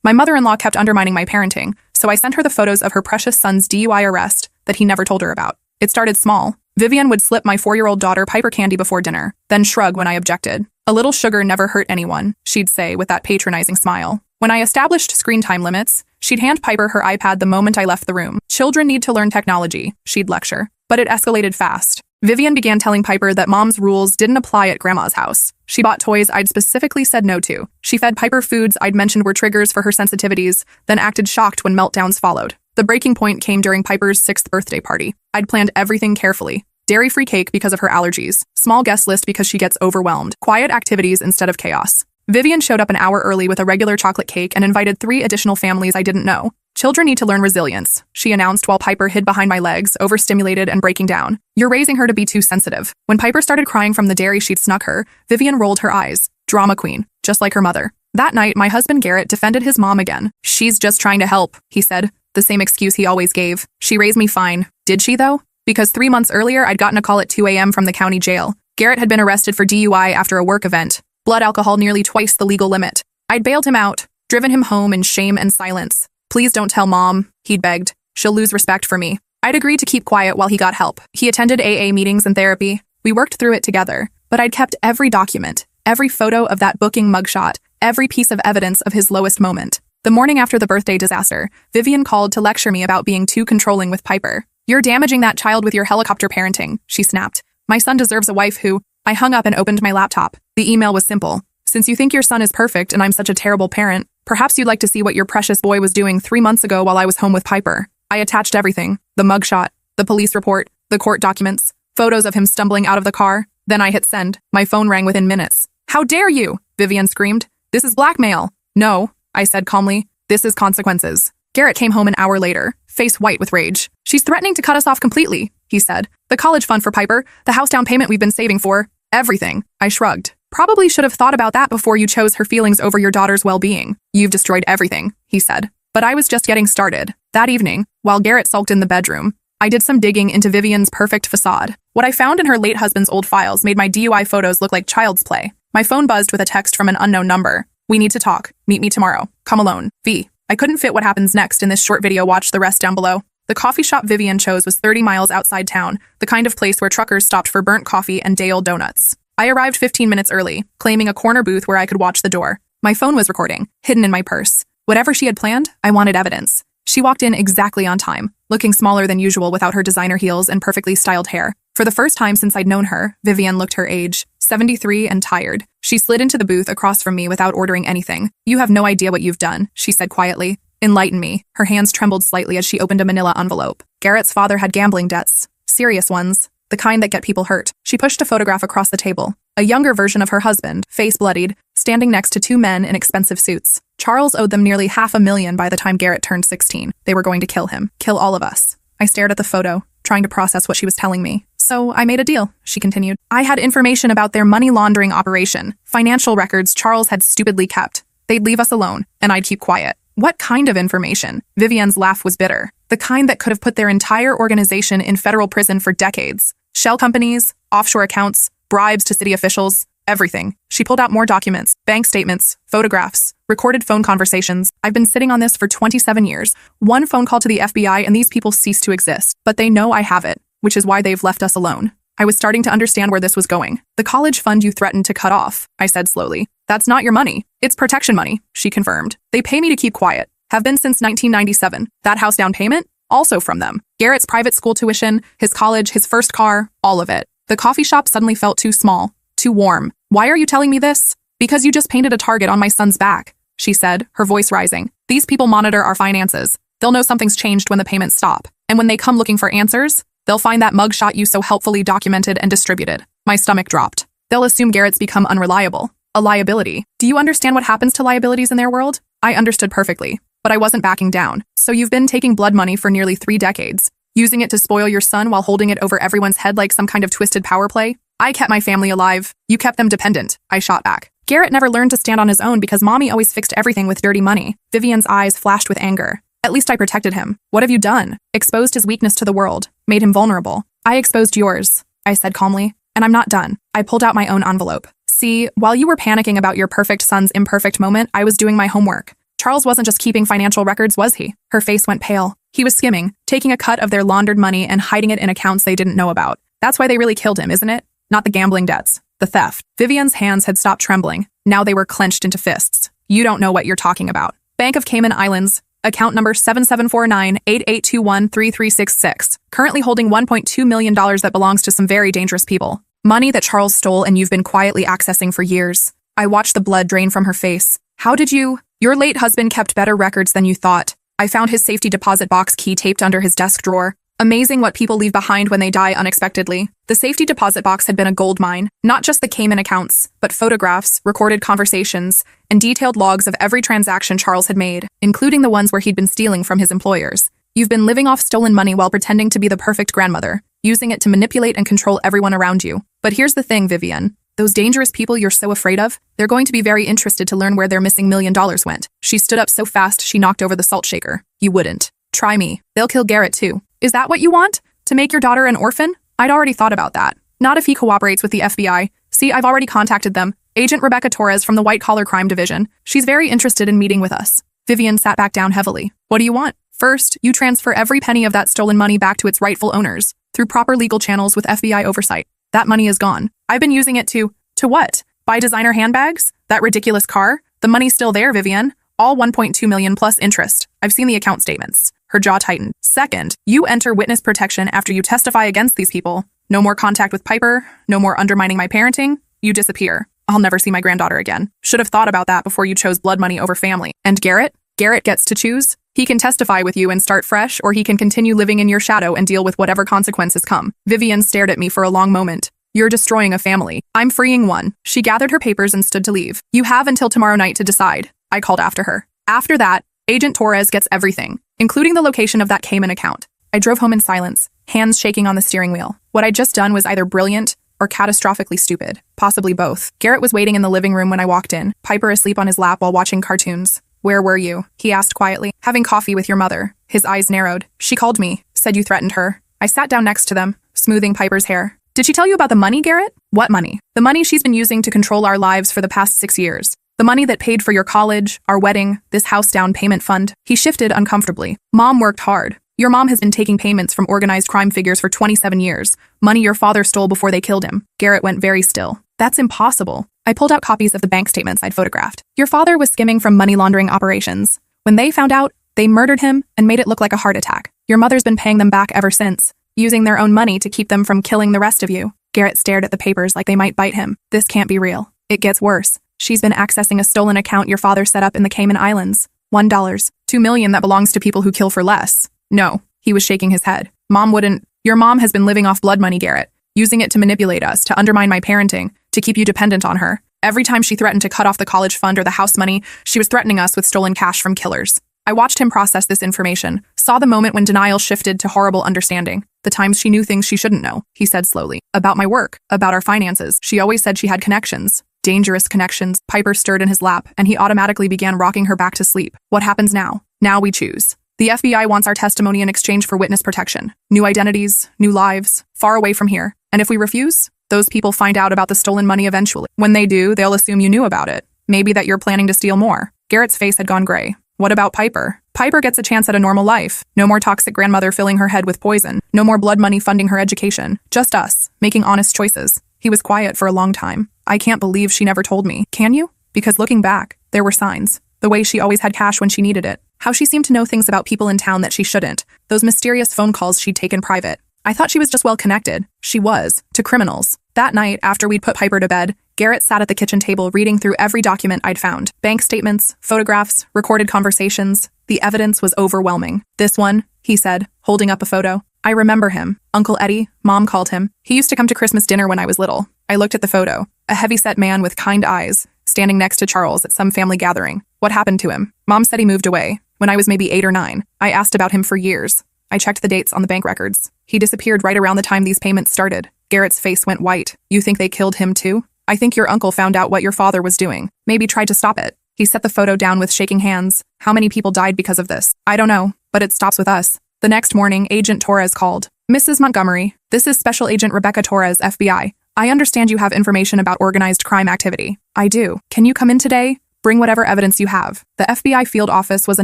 My mother-in-law kept undermining my parenting, so I sent her the photos of her precious son's DUI arrest that he never told her about. It started small. Vivian would slip my 4-year-old daughter Piper candy before dinner, then shrug when I objected. "A little sugar never hurt anyone," she'd say with that patronizing smile. When I established screen time limits, she'd hand Piper her iPad the moment I left the room. "Children need to learn technology," she'd lecture. But it escalated fast. Vivian began telling Piper that Mom's rules didn't apply at Grandma's house. She bought toys I'd specifically said no to. She fed Piper foods I'd mentioned were triggers for her sensitivities, then acted shocked when meltdowns followed. The breaking point came during Piper's 6th birthday party. I'd planned everything carefully. Dairy-free cake because of her allergies. Small guest list because she gets overwhelmed. Quiet activities instead of chaos. Vivian showed up an hour early with a regular chocolate cake and invited 3 additional families I didn't know. "Children need to learn resilience," she announced while Piper hid behind my legs, overstimulated and breaking down. "You're raising her to be too sensitive." When Piper started crying from the dairy she'd snuck her, Vivian rolled her eyes. Drama queen, just like her mother. That night, my husband Garrett defended his mom again. "She's just trying to help," he said, the same excuse he always gave. "She raised me fine." Did she, though? Because 3 months earlier, I'd gotten a call at 2 a.m. from the county jail. Garrett had been arrested for DUI after a work event. Blood alcohol nearly twice the legal limit. I'd bailed him out, driven him home in shame and silence. "Please don't tell Mom," he'd begged. "She'll lose respect for me." I'd agreed to keep quiet while he got help. He attended AA meetings and therapy. We worked through it together, but I'd kept every document, every photo of that booking mugshot, every piece of evidence of his lowest moment. The morning after the birthday disaster, Vivian called to lecture me about being too controlling with Piper. "You're damaging that child with your helicopter parenting," she snapped. "My son deserves a wife who—" I hung up and opened my laptop. The email was simple. "Since you think your son is perfect and I'm such a terrible parent, perhaps you'd like to see what your precious boy was doing 3 months ago while I was home with Piper." I attached everything. The mugshot, the police report, the court documents, photos of him stumbling out of the car. Then I hit send. My phone rang within minutes. "How dare you?" Vivian screamed. "This is blackmail." "No," I said calmly. "This is consequences." Garrett came home an hour later, face white with rage. "She's threatening to cut us off completely," he said. "The college fund for Piper, the house down payment we've been saving for, everything." I shrugged. "Probably should have thought about that before you chose her feelings over your daughter's well-being." "You've destroyed everything," he said. But I was just getting started. That evening, while Garrett sulked in the bedroom, I did some digging into Vivian's perfect facade. What I found in her late husband's old files made my DUI photos look like child's play. My phone buzzed with a text from an unknown number. "We need to talk. Meet me tomorrow. Come alone. V." I couldn't fit what happens next in this short video. Watch the rest down below. The coffee shop Vivian chose was 30 miles outside town, the kind of place where truckers stopped for burnt coffee and day-old donuts. I arrived 15 minutes early, claiming a corner booth where I could watch the door. My phone was recording, hidden in my purse. Whatever she had planned, I wanted evidence. She walked in exactly on time, looking smaller than usual without her designer heels and perfectly styled hair. For the first time since I'd known her, Vivian looked her age, 73 and tired. She slid into the booth across from me without ordering anything. "You have no idea what you've done," she said quietly. "Enlighten me." Her hands trembled slightly as she opened a manila envelope. Garrett's father had gambling debts. Serious ones. The kind that get people hurt. She pushed a photograph across the table. A younger version of her husband, face bloodied, standing next to 2 men in expensive suits. Charles owed them nearly $500,000 by the time Garrett turned 16. They were going to kill him. Kill all of us. I stared at the photo, trying to process what she was telling me. "So I made a deal," she continued. "I had information about their money laundering operation, financial records Charles had stupidly kept. They'd leave us alone, and I'd keep quiet." "What kind of information?" Vivian's laugh was bitter. "The kind that could have put their entire organization in federal prison for decades. Shell companies, offshore accounts, bribes to city officials, everything." She pulled out more documents, bank statements, photographs, recorded phone conversations. "I've been sitting on this for 27 years. One phone call to the FBI and these people cease to exist. But they know I have it, which is why they've left us alone." I was starting to understand where this was going. "The college fund you threatened to cut off," I said slowly. "That's not your money. It's protection money," she confirmed. "They pay me to keep quiet. Have been since 1997. That house down payment? Also from them. Garrett's private school tuition, his college, his first car, all of it." The coffee shop suddenly felt too small, too warm. "Why are you telling me this?" "Because you just painted a target on my son's back," she said, her voice rising. "These people monitor our finances. They'll know something's changed when the payments stop. And when they come looking for answers, they'll find that mugshot you so helpfully documented and distributed." My stomach dropped. "They'll assume Garrett's become unreliable. A liability. Do you understand what happens to liabilities in their world?" I understood perfectly, but I wasn't backing down. "So you've been taking blood money for nearly 3 decades, using it to spoil your son while holding it over everyone's head like some kind of twisted power play? I kept my family alive. You kept them dependent," I shot back. "Garrett never learned to stand on his own because Mommy always fixed everything with dirty money." Vivian's eyes flashed with anger. "At least I protected him. What have you done?" "Exposed his weakness to the world. Made him vulnerable." "I exposed yours," I said calmly. "And I'm not done." I pulled out my own envelope. "See, while you were panicking about your perfect son's imperfect moment, I was doing my homework. Charles wasn't just keeping financial records, was he? Her face went pale. He was skimming, taking a cut of their laundered money and hiding it in accounts they didn't know about. That's why they really killed him, isn't it? Not the gambling debts. The theft. Vivian's hands had stopped trembling. Now they were clenched into fists. You don't know what you're talking about. Bank of Cayman Islands, account number 7749-8821-3366, currently holding $1.2 million that belongs to some very dangerous people. Money that Charles stole and you've been quietly accessing for years. I watched the blood drain from her face. How did you? Your late husband kept better records than you thought. I found his safety deposit box key taped under his desk drawer. Amazing what people leave behind when they die unexpectedly. The safety deposit box had been a gold mine, not just the Cayman accounts, but photographs, recorded conversations, and detailed logs of every transaction Charles had made, including the ones where he'd been stealing from his employers. You've been living off stolen money while pretending to be the perfect grandmother, using it to manipulate and control everyone around you. But here's the thing, Vivian. Those dangerous people you're so afraid of, they're going to be very interested to learn where their missing $1 million went. She stood up so fast she knocked over the salt shaker. You wouldn't. Try me. They'll kill Garrett too. Is that what you want? To make your daughter an orphan? I'd already thought about that. Not if he cooperates with the FBI. See, I've already contacted them. Agent Rebecca Torres from the White Collar Crime Division. She's very interested in meeting with us. Vivian sat back down heavily. What do you want? First, you transfer every penny of that stolen money back to its rightful owners, through proper legal channels with FBI oversight. That money is gone. I've been using it to what? Buy designer handbags? That ridiculous car? The money's still there, Vivian. All $1.2 million plus interest. I've seen the account statements. Her jaw tightened. Second, you enter witness protection after you testify against these people. No more contact with Piper, no more undermining my parenting. You disappear. I'll never see my granddaughter again. Should have thought about that before you chose blood money over family. And Garrett? Garrett gets to choose. He can testify with you and start fresh, or he can continue living in your shadow and deal with whatever consequences come. Vivian stared at me for a long moment. You're destroying a family. I'm freeing one. She gathered her papers and stood to leave. You have until tomorrow night to decide. I called after her. After that, Agent Torres gets everything, including the location of that Cayman account. I drove home in silence, hands shaking on the steering wheel. What I'd just done was either brilliant or catastrophically stupid, possibly both. Garrett was waiting in the living room when I walked in, Piper asleep on his lap while watching cartoons. Where were you? He asked quietly. Having coffee with your mother. His eyes narrowed. She called me, said you threatened her. I sat down next to them, smoothing Piper's hair. Did she tell you about the money, Garrett? What money? The money she's been using to control our lives for the past 6 years. The money that paid for your college, our wedding, this house down payment fund. He shifted uncomfortably. Mom worked hard. Your mom has been taking payments from organized crime figures for 27 years. Money your father stole before they killed him. Garrett went very still. That's impossible. I pulled out copies of the bank statements I'd photographed. Your father was skimming from money laundering operations. When they found out, they murdered him and made it look like a heart attack. Your mother's been paying them back ever since, using their own money to keep them from killing the rest of you. Garrett stared at the papers like they might bite him. This can't be real. It gets worse. She's been accessing a stolen account your father set up in the Cayman Islands. $1, $2 million that belongs to people who kill for less. No, he was shaking his head. Mom wouldn't. Your mom has been living off blood money, Garrett, using it to manipulate us, to undermine my parenting, to keep you dependent on her. Every time she threatened to cut off the college fund or the house money, she was threatening us with stolen cash from killers. I watched him process this information, saw the moment when denial shifted to horrible understanding. The times she knew things she shouldn't know, he said slowly. About my work, about our finances. She always said she had connections. Dangerous connections. Piper stirred in his lap, and he automatically began rocking her back to sleep. What happens now? Now we choose. The FBI wants our testimony in exchange for witness protection. New identities, new lives, far away from here. And if we refuse, those people find out about the stolen money eventually. When they do, they'll assume you knew about it. Maybe that you're planning to steal more. Garrett's face had gone gray. What about Piper? Piper gets a chance at a normal life. No more toxic grandmother filling her head with poison. No more blood money funding her education. Just us, making honest choices. He was quiet for a long time. I can't believe she never told me. Can you? Because looking back, there were signs. The way she always had cash when she needed it. How she seemed to know things about people in town that she shouldn't. Those mysterious phone calls she'd taken private. I thought she was just well connected. She was. To criminals. That night, after we'd put Piper to bed, Garrett sat at the kitchen table reading through every document I'd found. Bank statements, photographs, recorded conversations. The evidence was overwhelming. This one, he said, holding up a photo. I remember him. Uncle Eddie, Mom called him. He used to come to Christmas dinner when I was little. I looked at the photo. A heavy-set man with kind eyes, standing next to Charles at some family gathering. What happened to him? Mom said he moved away. When I was maybe 8 or 9. I asked about him for years. I checked the dates on the bank records. He disappeared right around the time these payments started. Garrett's face went white. You think they killed him too? I think your uncle found out what your father was doing. Maybe tried to stop it. He set the photo down with shaking hands. How many people died because of this? I don't know, but it stops with us. The next morning, Agent Torres called. Mrs. Montgomery, this is Special Agent Rebecca Torres, FBI. I understand you have information about organized crime activity. I do. Can you come in today? Bring whatever evidence you have. The FBI field office was a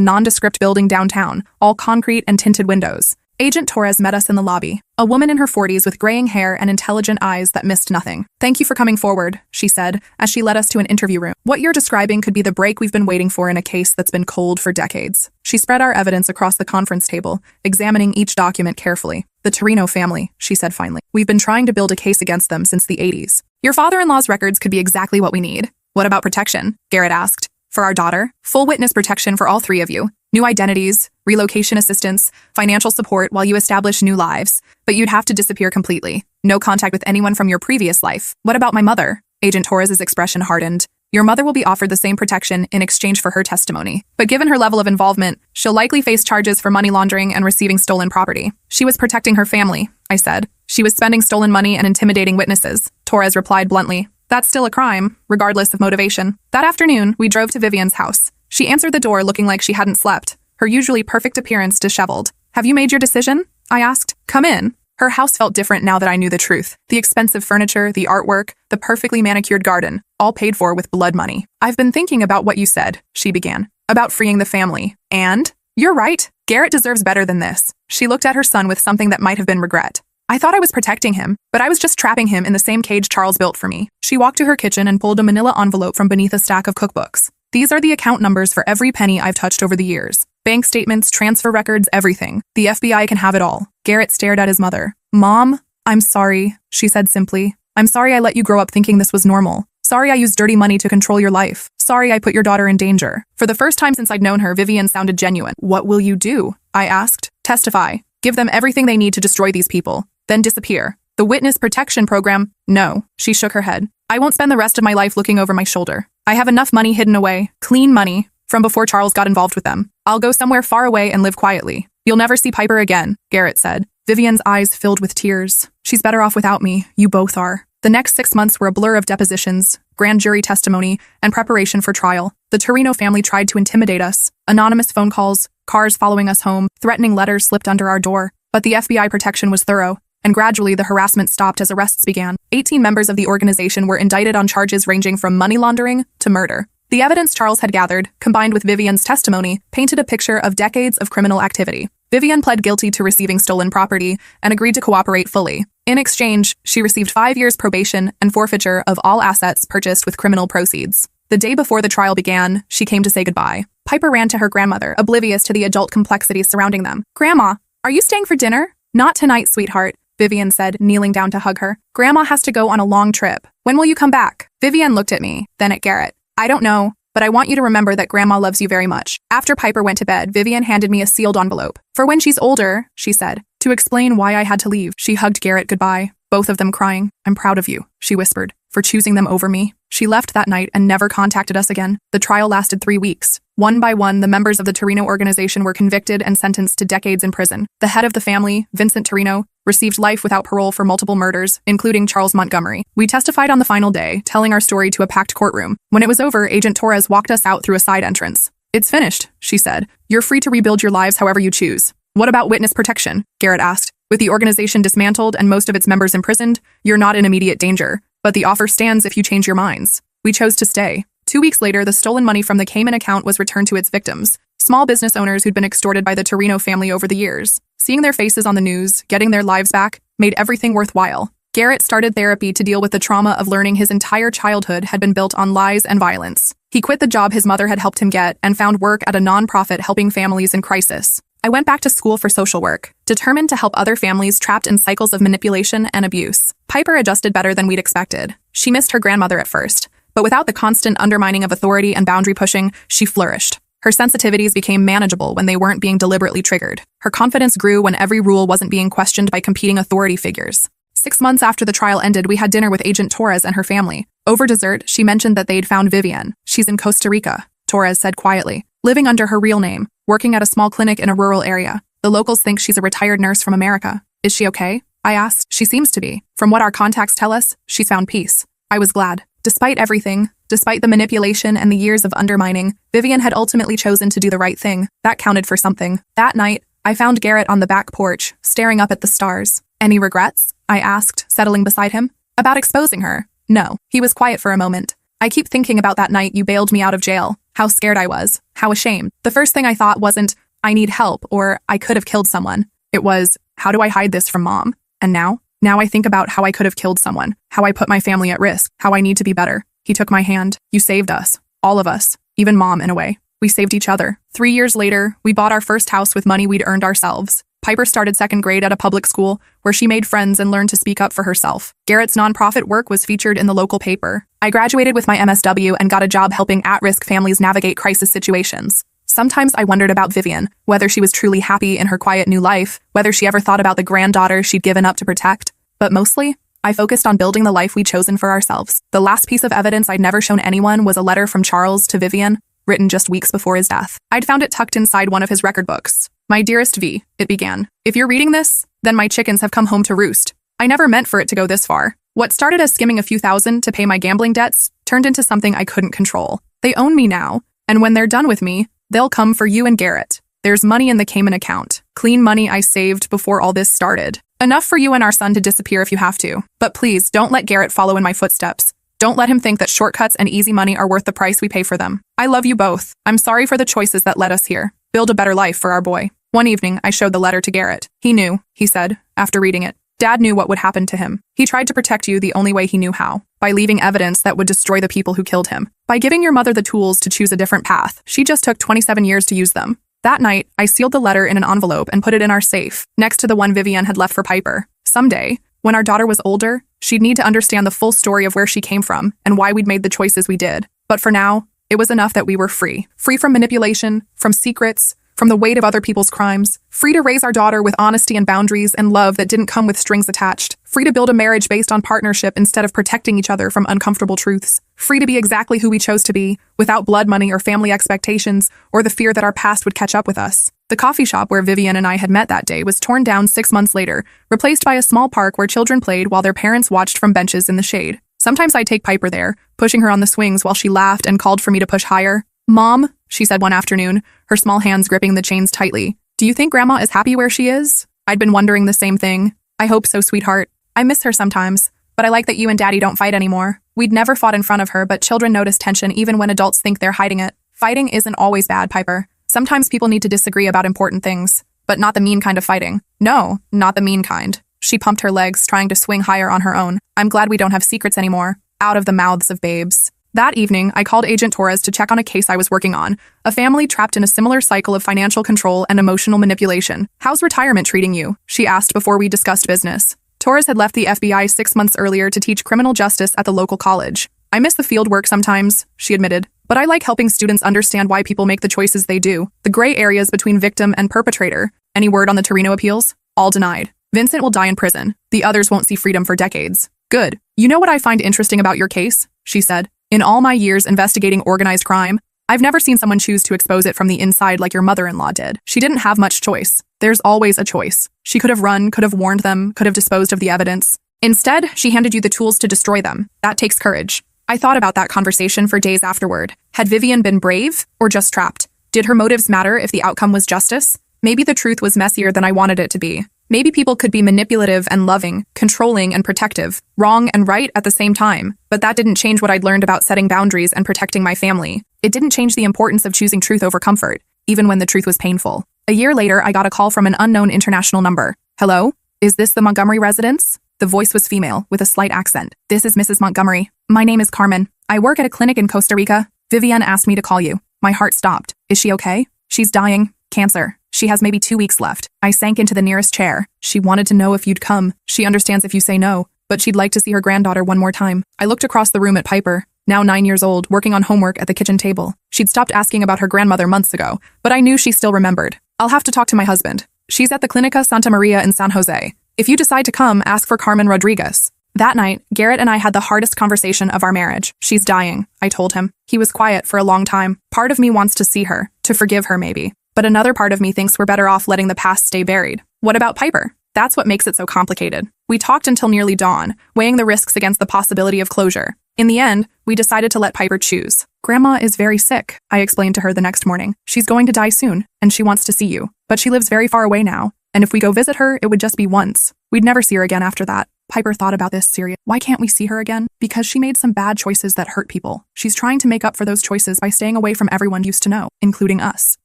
nondescript building downtown, all concrete and tinted windows. Agent Torres met us in the lobby, a woman in her 40s with graying hair and intelligent eyes that missed nothing. "Thank you for coming forward," she said, as she led us to an interview room. "What you're describing could be the break we've been waiting for in a case that's been cold for decades." She spread our evidence across the conference table, examining each document carefully. "The Torino family," she said finally. "We've been trying to build a case against them since the 80s. Your father-in-law's records could be exactly what we need." "What about protection?" Garrett asked. "For our daughter, full witness protection for all three of you. New identities, relocation assistance, financial support while you establish new lives. But you'd have to disappear completely. No contact with anyone from your previous life." "What about my mother?" Agent Torres's expression hardened. "Your mother will be offered the same protection in exchange for her testimony. But given her level of involvement, she'll likely face charges for money laundering and receiving stolen property." "She was protecting her family," I said. "She was spending stolen money and intimidating witnesses," Torres replied bluntly. "That's still a crime, regardless of motivation." That afternoon, we drove to Vivian's house. She answered the door looking like she hadn't slept, her usually perfect appearance disheveled. "Have you made your decision?" I asked. "Come in." Her house felt different now that I knew the truth. The expensive furniture, the artwork, the perfectly manicured garden, all paid for with blood money. "I've been thinking about what you said," she began, "about freeing the family. And? You're right. Garrett deserves better than this." She looked at her son with something that might have been regret. "I thought I was protecting him, but I was just trapping him in the same cage Charles built for me." She walked to her kitchen and pulled a manila envelope from beneath a stack of cookbooks. "These are the account numbers for every penny I've touched over the years. Bank statements, transfer records, everything. The FBI can have it all." Garrett stared at his mother. "Mom, I'm sorry," she said simply. "I'm sorry I let you grow up thinking this was normal. Sorry I used dirty money to control your life. Sorry I put your daughter in danger." For the first time since I'd known her, Vivian sounded genuine. "What will you do?" I asked. "Testify. Give them everything they need to destroy these people. Then disappear. The witness protection program?" "No." She shook her head. "I won't spend the rest of my life looking over my shoulder. I have enough money hidden away, clean money, from before Charles got involved with them. I'll go somewhere far away and live quietly." "You'll never see Piper again," Garrett said. Vivian's eyes filled with tears. "She's better off without me. You both are." The next 6 months were a blur of depositions, grand jury testimony, and preparation for trial. The Torino family tried to intimidate us. Anonymous phone calls, cars following us home, threatening letters slipped under our door. But the FBI protection was thorough, and gradually the harassment stopped as arrests began. 18 members of the organization were indicted on charges ranging from money laundering to murder. The evidence Charles had gathered, combined with Vivian's testimony, painted a picture of decades of criminal activity. Vivian pled guilty to receiving stolen property and agreed to cooperate fully. In exchange, she received 5 years probation and forfeiture of all assets purchased with criminal proceeds. The day before the trial began, she came to say goodbye. Piper ran to her grandmother, oblivious to the adult complexities surrounding them. "Grandma, are you staying for dinner?" "Not tonight, sweetheart," Vivian said, kneeling down to hug her. "Grandma has to go on a long trip. When will you come back?" Vivian looked at me, then at Garrett. "I don't know, but I want you to remember that Grandma loves you very much." After Piper went to bed, Vivian handed me a sealed envelope. "For when she's older," she said, to explain why I had to leave. She hugged Garrett goodbye, both of them crying. "I'm proud of you," she whispered, "for choosing them over me." She left that night and never contacted us again. The trial lasted 3 weeks. One by one, the members of the Torino organization were convicted and sentenced to decades in prison. The head of the family, Vincent Torino, received life without parole for multiple murders, including Charles Montgomery. We testified on the final day, telling our story to a packed courtroom. When it was over, Agent Torres walked us out through a side entrance. "It's finished," she said. "You're free to rebuild your lives however you choose." "What about witness protection?" Garrett asked. "With the organization dismantled and most of its members imprisoned, you're not in immediate danger, but the offer stands if you change your minds." We chose to stay. 2 weeks later, the stolen money from the Cayman account was returned to its victims, small business owners who'd been extorted by the Torino family over the years. Seeing their faces on the news, getting their lives back, made everything worthwhile. Garrett started therapy to deal with the trauma of learning his entire childhood had been built on lies and violence. He quit the job his mother had helped him get and found work at a nonprofit helping families in crisis. I went back to school for social work, determined to help other families trapped in cycles of manipulation and abuse. Piper adjusted better than we'd expected. She missed her grandmother at first, but without the constant undermining of authority and boundary pushing, she flourished. Her sensitivities became manageable when they weren't being deliberately triggered. Her confidence grew when every rule wasn't being questioned by competing authority figures. 6 months after the trial ended, we had dinner with Agent Torres and her family. Over dessert, she mentioned that they'd found Vivian. "She's in Costa Rica," Torres said quietly, "living under her real name, working at a small clinic in a rural area. The locals think she's a retired nurse from America." "Is she okay?" I asked. "She seems to be. From what our contacts tell us, she's found peace." I was glad. Despite everything, despite the manipulation and the years of undermining, Vivian had ultimately chosen to do the right thing. That counted for something. That night, I found Garrett on the back porch, staring up at the stars. "Any regrets?" I asked, settling beside him. "About exposing her?" "No." He was quiet for a moment. I keep thinking about that night you bailed me out of jail, how scared I was, how ashamed. The first thing I thought wasn't, I need help, or I could have killed someone. It was, how do I hide this from Mom? And now I think about how I could have killed someone, how I put my family at risk, how I need to be better. He took my hand. You saved us. All of us. Even Mom, in a way. We saved each other. 3 years later, we bought our first house with money we'd earned ourselves. Piper started second grade at a public school, where she made friends and learned to speak up for herself. Garrett's nonprofit work was featured in the local paper. I graduated with my MSW and got a job helping at-risk families navigate crisis situations. Sometimes I wondered about Vivian, whether she was truly happy in her quiet new life, whether she ever thought about the granddaughter she'd given up to protect. But mostly, I focused on building the life we'd chosen for ourselves. The last piece of evidence I'd never shown anyone was a letter from Charles to Vivian, written just weeks before his death. I'd found it tucked inside one of his record books. My dearest V, it began. If you're reading this, then my chickens have come home to roost. I never meant for it to go this far. What started as skimming a few thousand to pay my gambling debts turned into something I couldn't control. They own me now, and when they're done with me, they'll come for you and Garrett. There's money in the Cayman account. Clean money I saved before all this started. Enough for you and our son to disappear if you have to. But please, don't let Garrett follow in my footsteps. Don't let him think that shortcuts and easy money are worth the price we pay for them. I love you both. I'm sorry for the choices that led us here. Build a better life for our boy. One evening, I showed the letter to Garrett. He knew, he said, after reading it. Dad knew what would happen to him. He tried to protect you the only way he knew how, by leaving evidence that would destroy the people who killed him. By giving your mother the tools to choose a different path, she just took 27 years to use them. That night, I sealed the letter in an envelope and put it in our safe, next to the one Vivian had left for Piper. Someday, when our daughter was older, she'd need to understand the full story of where she came from and why we'd made the choices we did. But for now, it was enough that we were free. Free from manipulation, from secrets, from the weight of other people's crimes. Free to raise our daughter with honesty and boundaries and love that didn't come with strings attached. Free to build a marriage based on partnership instead of protecting each other from uncomfortable truths. Free to be exactly who we chose to be, without blood money or family expectations, or the fear that our past would catch up with us. The coffee shop where Vivian and I had met that day was torn down 6 months later, replaced by a small park where children played while their parents watched from benches in the shade. Sometimes I'd take Piper there, pushing her on the swings while she laughed and called for me to push higher. Mom, she said one afternoon, her small hands gripping the chains tightly. Do you think Grandma is happy where she is? I'd been wondering the same thing. I hope so, sweetheart. I miss her sometimes, but I like that you and Daddy don't fight anymore. We'd never fought in front of her, but children notice tension even when adults think they're hiding it. Fighting isn't always bad, Piper. Sometimes people need to disagree about important things, but not the mean kind of fighting. No, not the mean kind. She pumped her legs, trying to swing higher on her own. I'm glad we don't have secrets anymore. Out of the mouths of babes. That evening, I called Agent Torres to check on a case I was working on, a family trapped in a similar cycle of financial control and emotional manipulation. How's retirement treating you? She asked before we discussed business. Torres had left the FBI 6 months earlier to teach criminal justice at the local college. I miss the field work sometimes, she admitted, but I like helping students understand why people make the choices they do. The gray areas between victim and perpetrator. Any word on the Torino appeals? All denied. Vincent will die in prison. The others won't see freedom for decades. Good. You know what I find interesting about your case? She said. In all my years investigating organized crime, I've never seen someone choose to expose it from the inside like your mother-in-law did. She didn't have much choice. There's always a choice. She could have run, could have warned them, could have disposed of the evidence. Instead, she handed you the tools to destroy them. That takes courage. I thought about that conversation for days afterward. Had Vivian been brave or just trapped? Did her motives matter if the outcome was justice? Maybe the truth was messier than I wanted it to be. Maybe people could be manipulative and loving, controlling and protective, wrong and right at the same time. But that didn't change what I'd learned about setting boundaries and protecting my family. It didn't change the importance of choosing truth over comfort, even when the truth was painful. A year later, I got a call from an unknown international number. Hello? Is this the Montgomery residence? The voice was female, with a slight accent. This is Mrs. Montgomery. My name is Carmen. I work at a clinic in Costa Rica. Vivian asked me to call you. My heart stopped. Is she okay? She's dying. Cancer. She has maybe 2 weeks left. I sank into the nearest chair. She wanted to know if you'd come. She understands if you say no, but she'd like to see her granddaughter one more time. I looked across the room at Piper, now 9 years old, working on homework at the kitchen table. She'd stopped asking about her grandmother months ago, but I knew she still remembered. I'll have to talk to my husband. She's at the Clinica Santa Maria in San Jose. If you decide to come, ask for Carmen Rodriguez. That night, Garrett and I had the hardest conversation of our marriage. She's dying, I told him. He was quiet for a long time. Part of me wants to see her, to forgive her maybe. But another part of me thinks we're better off letting the past stay buried. What about Piper? That's what makes it so complicated. We talked until nearly dawn, weighing the risks against the possibility of closure. In the end, we decided to let Piper choose. Grandma is very sick, I explained to her the next morning. She's going to die soon, and she wants to see you. But she lives very far away now, and if we go visit her, it would just be once. We'd never see her again after that. Piper thought about this seriously. Why can't we see her again? Because she made some bad choices that hurt people. She's trying to make up for those choices by staying away from everyone used to know, including us.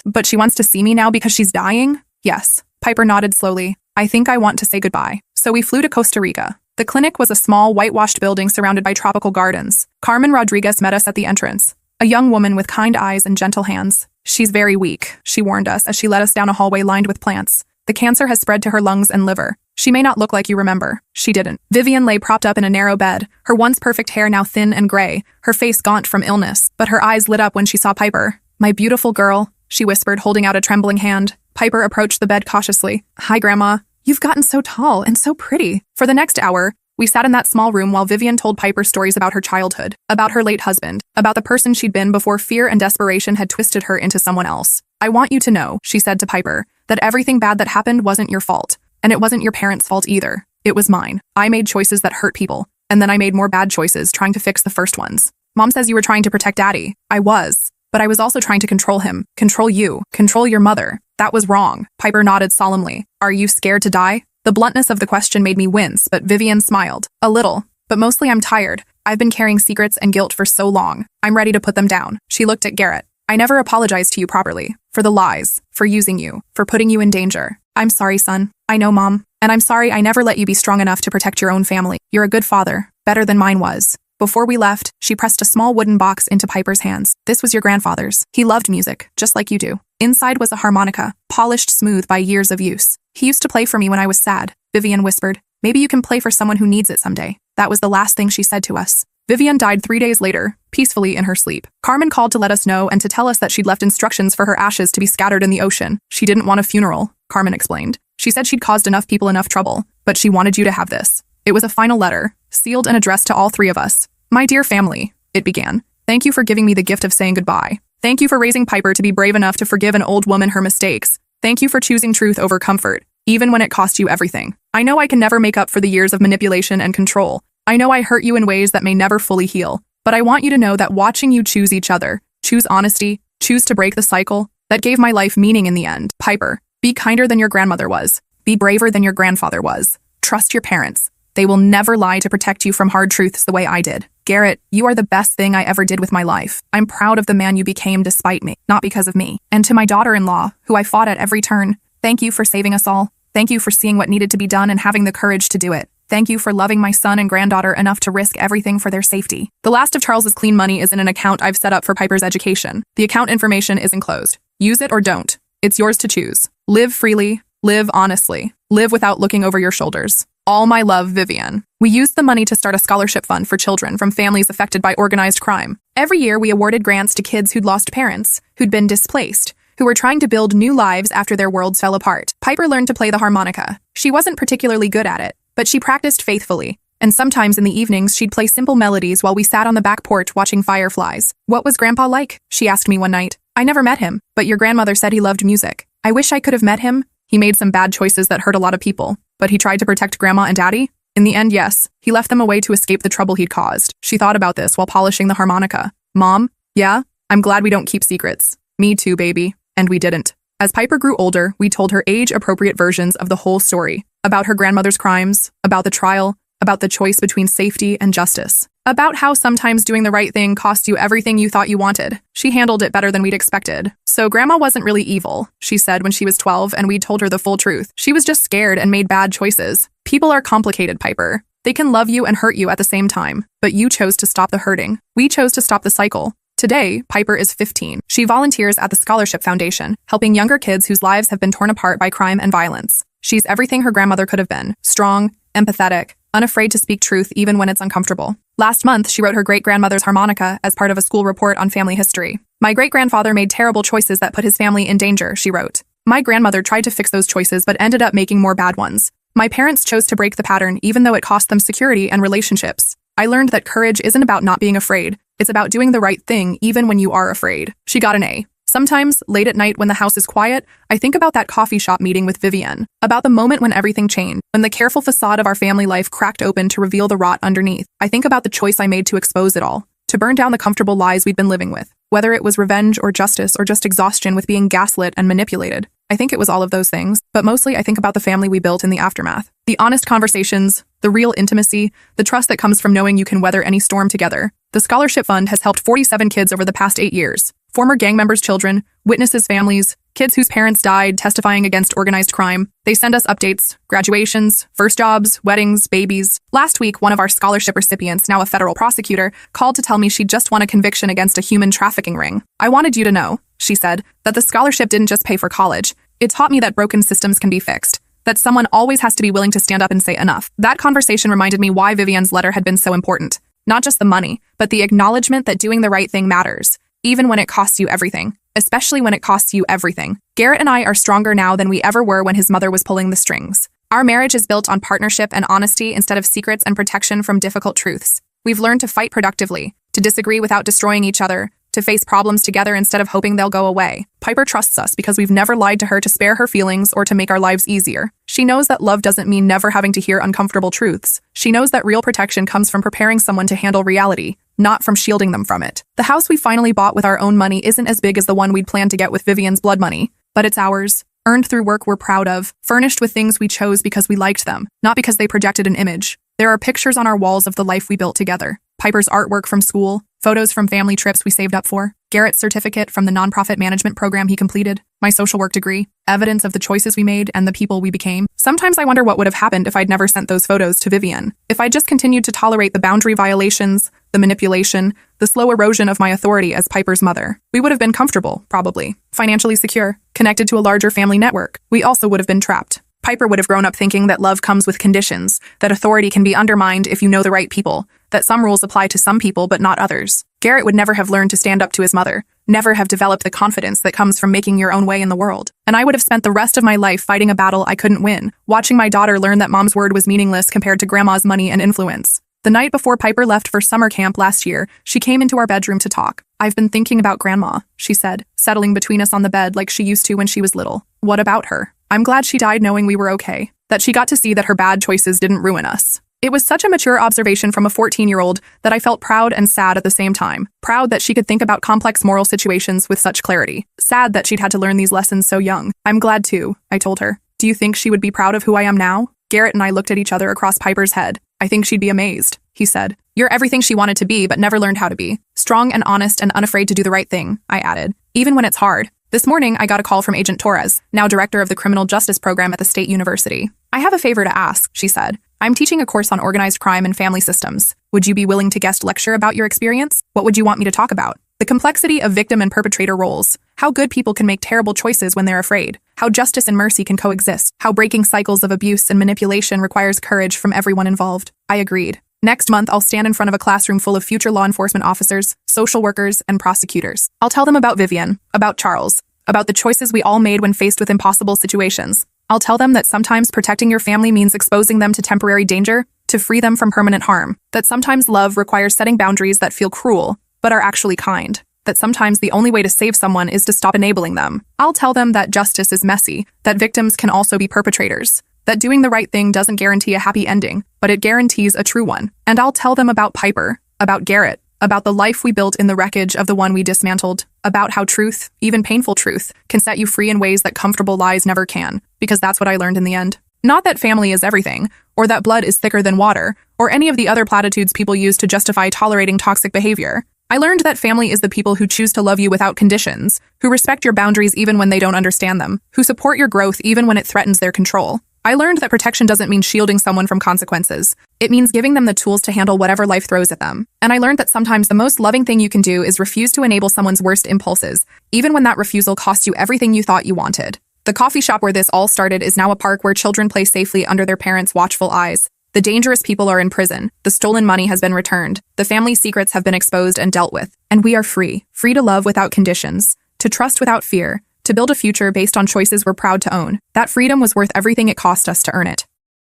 But she wants to see me now because she's dying? Yes. Piper nodded slowly. I think I want to say goodbye. So we flew to Costa Rica. The clinic was a small, whitewashed building surrounded by tropical gardens. Carmen Rodriguez met us at the entrance, a young woman with kind eyes and gentle hands. She's very weak, she warned us as she led us down a hallway lined with plants. The cancer has spread to her lungs and liver. She may not look like you remember. She didn't. Vivian lay propped up in a narrow bed, her once perfect hair now thin and gray, her face gaunt from illness, but her eyes lit up when she saw Piper. My beautiful girl, she whispered, holding out a trembling hand. Piper approached the bed cautiously. Hi, Grandma. You've gotten so tall and so pretty. For the next hour, we sat in that small room while Vivian told Piper stories about her childhood, about her late husband, about the person she'd been before fear and desperation had twisted her into someone else. I want you to know, she said to Piper, that everything bad that happened wasn't your fault, and it wasn't your parents' fault either. It was mine. I made choices that hurt people, and then I made more bad choices trying to fix the first ones. Mom says you were trying to protect Daddy. I was, but I was also trying to control him, control you, control your mother. That was wrong. Piper nodded solemnly. Are you scared to die? The bluntness of the question made me wince, but Vivian smiled. A little, but mostly I'm tired. I've been carrying secrets and guilt for so long. I'm ready to put them down. She looked at Garrett. I never apologized to you properly. For the lies, for using you, for putting you in danger. I'm sorry, son. I know, Mom. And I'm sorry I never let you be strong enough to protect your own family. You're a good father, better than mine was. Before we left, she pressed a small wooden box into Piper's hands. This was your grandfather's. He loved music, just like you do. Inside was a harmonica, polished smooth by years of use. He used to play for me when I was sad, Vivian whispered. Maybe you can play for someone who needs it someday. That was the last thing she said to us. Vivian died 3 days later, peacefully in her sleep. Carmen called to let us know and to tell us that she'd left instructions for her ashes to be scattered in the ocean. She didn't want a funeral, Carmen explained. She said she'd caused enough people enough trouble, but she wanted you to have this. It was a final letter, sealed and addressed to all three of us. My dear family, it began. Thank you for giving me the gift of saying goodbye. Thank you for raising Piper to be brave enough to forgive an old woman her mistakes. Thank you for choosing truth over comfort, even when it cost you everything. I know I can never make up for the years of manipulation and control. I know I hurt you in ways that may never fully heal, but I want you to know that watching you choose each other, choose honesty, choose to break the cycle, that gave my life meaning in the end. Piper, be kinder than your grandmother was. Be braver than your grandfather was. Trust your parents. They will never lie to protect you from hard truths the way I did. Garrett, you are the best thing I ever did with my life. I'm proud of the man you became despite me, not because of me. And to my daughter-in-law, who I fought at every turn, thank you for saving us all. Thank you for seeing what needed to be done and having the courage to do it. Thank you for loving my son and granddaughter enough to risk everything for their safety. The last of Charles's clean money is in an account I've set up for Piper's education. The account information is enclosed. Use it or don't. It's yours to choose. Live freely, live honestly, live without looking over your shoulders. All my love, Vivian. We used the money to start a scholarship fund for children from families affected by organized crime. Every year, we awarded grants to kids who'd lost parents, who'd been displaced, who were trying to build new lives after their worlds fell apart. Piper learned to play the harmonica. She wasn't particularly good at it, but she practiced faithfully. And sometimes in the evenings, she'd play simple melodies while we sat on the back porch watching fireflies. What was Grandpa like? She asked me one night. I never met him, but your grandmother said he loved music. I wish I could have met him. He made some bad choices that hurt a lot of people, but he tried to protect Grandma and Daddy. In the end, yes, he left them away to escape the trouble he'd caused. She thought about this while polishing the harmonica. Mom, yeah, I'm glad we don't keep secrets. Me too, baby. And we didn't. As Piper grew older, we told her age-appropriate versions of the whole story. About her grandmother's crimes, about the trial, about the choice between safety and justice. About how sometimes doing the right thing cost you everything you thought you wanted. She handled it better than we'd expected. So Grandma wasn't really evil, she said when she was 12 and we told her the full truth. She was just scared and made bad choices. People are complicated, Piper. They can love you and hurt you at the same time. But you chose to stop the hurting. We chose to stop the cycle. Today, Piper is 15. She volunteers at the Scholarship Foundation, helping younger kids whose lives have been torn apart by crime and violence. She's everything her grandmother could have been. Strong, empathetic, unafraid to speak truth even when it's uncomfortable. Last month, she wrote her great-grandmother's harmonica as part of a school report on family history. My great-grandfather made terrible choices that put his family in danger, she wrote. My grandmother tried to fix those choices but ended up making more bad ones. My parents chose to break the pattern even though it cost them security and relationships. I learned that courage isn't about not being afraid. It's about doing the right thing even when you are afraid. She got an A. Sometimes, late at night when the house is quiet, I think about that coffee shop meeting with Vivian, about the moment when everything changed, when the careful facade of our family life cracked open to reveal the rot underneath. I think about the choice I made to expose it all, to burn down the comfortable lies we'd been living with, whether it was revenge or justice or just exhaustion with being gaslit and manipulated. I think it was all of those things, but mostly I think about the family we built in the aftermath. The honest conversations, the real intimacy, the trust that comes from knowing you can weather any storm together. The scholarship fund has helped 47 kids over the past 8 years. Former gang members' children, witnesses' families, kids whose parents died testifying against organized crime. They send us updates, graduations, first jobs, weddings, babies. Last week, one of our scholarship recipients, now a federal prosecutor, called to tell me she just won a conviction against a human trafficking ring. I wanted you to know, she said, that the scholarship didn't just pay for college. It taught me that broken systems can be fixed, that someone always has to be willing to stand up and say enough. That conversation reminded me why Vivian's letter had been so important. Not just the money, but the acknowledgement that doing the right thing matters, even when it costs you everything, especially when it costs you everything. Garrett and I are stronger now than we ever were when his mother was pulling the strings. Our marriage is built on partnership and honesty instead of secrets and protection from difficult truths. We've learned to fight productively, to disagree without destroying each other, to face problems together instead of hoping they'll go away. Piper trusts us because we've never lied to her to spare her feelings or to make our lives easier. She knows that love doesn't mean never having to hear uncomfortable truths. She knows that real protection comes from preparing someone to handle reality, not from shielding them from it. The house we finally bought with our own money isn't as big as the one we'd planned to get with Vivian's blood money, but it's ours, earned through work we're proud of, furnished with things we chose because we liked them, not because they projected an image. There are pictures on our walls of the life we built together. Piper's artwork from school, photos from family trips we saved up for, Garrett's certificate from the nonprofit management program he completed, my social work degree, evidence of the choices we made and the people we became. Sometimes I wonder what would have happened if I'd never sent those photos to Vivian. If I just continued to tolerate the boundary violations, the manipulation, the slow erosion of my authority as Piper's mother. We would have been comfortable, probably, financially secure, connected to a larger family network. We also would have been trapped. Piper would have grown up thinking that love comes with conditions, that authority can be undermined if you know the right people, that some rules apply to some people but not others. Garrett would never have learned to stand up to his mother, never have developed the confidence that comes from making your own way in the world. And I would have spent the rest of my life fighting a battle I couldn't win, watching my daughter learn that mom's word was meaningless compared to grandma's money and influence. The night before Piper left for summer camp last year, she came into our bedroom to talk. "I've been thinking about Grandma," she said, settling between us on the bed like she used to when she was little. "What about her? I'm glad she died knowing we were okay, that she got to see that her bad choices didn't ruin us." It was such a mature observation from a 14-year-old that I felt proud and sad at the same time. Proud that she could think about complex moral situations with such clarity. Sad that she'd had to learn these lessons so young. "I'm glad too," I told her. "Do you think she would be proud of who I am now?" Garrett and I looked at each other across Piper's head. "I think she'd be amazed," he said. "You're everything she wanted to be but never learned how to be. Strong and honest and unafraid to do the right thing," I added. "Even when it's hard." This morning, I got a call from Agent Torres, now director of the Criminal Justice Program at the State University. "I have a favor to ask," she said. "I'm teaching a course on organized crime and family systems. Would you be willing to guest lecture about your experience? What would you want me to talk about?" "The complexity of victim and perpetrator roles. How good people can make terrible choices when they're afraid. How justice and mercy can coexist. How breaking cycles of abuse and manipulation requires courage from everyone involved." I agreed. Next month, I'll stand in front of a classroom full of future law enforcement officers, social workers, and prosecutors. I'll tell them about Vivian, about Charles, about the choices we all made when faced with impossible situations. I'll tell them that sometimes protecting your family means exposing them to temporary danger, to free them from permanent harm. That sometimes love requires setting boundaries that feel cruel, but are actually kind. That sometimes the only way to save someone is to stop enabling them. I'll tell them that justice is messy, that victims can also be perpetrators, that doing the right thing doesn't guarantee a happy ending, but it guarantees a true one. And I'll tell them about Piper, about Garrett, about the life we built in the wreckage of the one we dismantled, about how truth, even painful truth, can set you free in ways that comfortable lies never can, because that's what I learned in the end. Not that family is everything, or that blood is thicker than water, or any of the other platitudes people use to justify tolerating toxic behavior. I learned that family is the people who choose to love you without conditions, who respect your boundaries even when they don't understand them, who support your growth even when it threatens their control. I learned that protection doesn't mean shielding someone from consequences. It means giving them the tools to handle whatever life throws at them. And I learned that sometimes the most loving thing you can do is refuse to enable someone's worst impulses, even when that refusal costs you everything you thought you wanted. The coffee shop where this all started is now a park where children play safely under their parents' watchful eyes. The dangerous people are in prison. The stolen money has been returned. The family secrets have been exposed and dealt with. And we are free. Free to love without conditions. To trust without fear. To build a future based on choices we're proud to own. That freedom was worth everything it cost us to earn it.